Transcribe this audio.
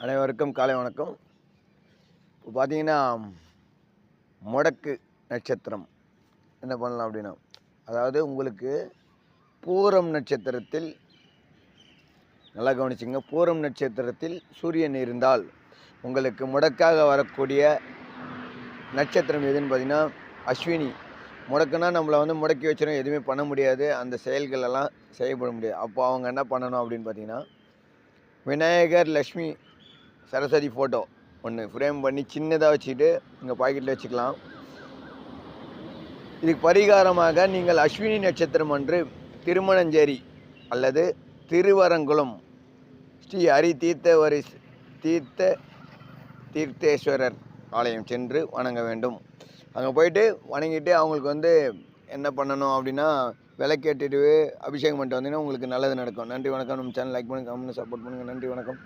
அனைவருக்கும் காலை வணக்கம். இப்போ பார்த்தீங்கன்னா, முடக்கு நட்சத்திரம் என்ன பண்ணலாம் அப்படின்னா, அதாவது உங்களுக்கு பூரம் நட்சத்திரத்தில் நல்லா கவனிச்சுங்க. பூரம் நட்சத்திரத்தில் சூரியன் இருந்தால் உங்களுக்கு முடக்காக வரக்கூடிய நட்சத்திரம் எதுன்னு பார்த்தீங்கன்னா, அஸ்வினி. முடக்குன்னா நம்மளை முடக்கி வச்சிடும், எதுவுமே பண்ண முடியாது, அந்த செயல்கள் எல்லாம் செய்யப்பட முடியாது. அப்போ அவங்க என்ன பண்ணணும் அப்படின்னு பார்த்தீங்கன்னா, விநாயகர், லக்ஷ்மி, சரஸ்வதி ஃபோட்டோ ஒன்று ஃப்ரேம் பண்ணி சின்னதாக வச்சுக்கிட்டு உங்கள் பாக்கெட்டில் வச்சுக்கலாம். இதுக்கு பரிகாரமாக நீங்கள் அஸ்வினி நட்சத்திரம் அன்று திருமணஞ்சேரி அல்லது திருவரங்குளம் ஸ்ரீ ஹரி தீர்த்தேஸ்வரர் ஆலயம் சென்று வணங்க வேண்டும். அங்கே போயிட்டு வணங்கிட்டு அவங்களுக்கு என்ன பண்ணணும் அப்படின்னா, விளக்கேற்றிட்டு அபிஷேகம் பண்ணிட்டு வந்தீங்கன்னா உங்களுக்கு நல்லது நடக்கும். நன்றி வணக்கம். நம்ம சேனல் லைக் பண்ணுங்கள், கமெண்ட் சப்போர்ட் பண்ணுங்கள். நன்றி வணக்கம்.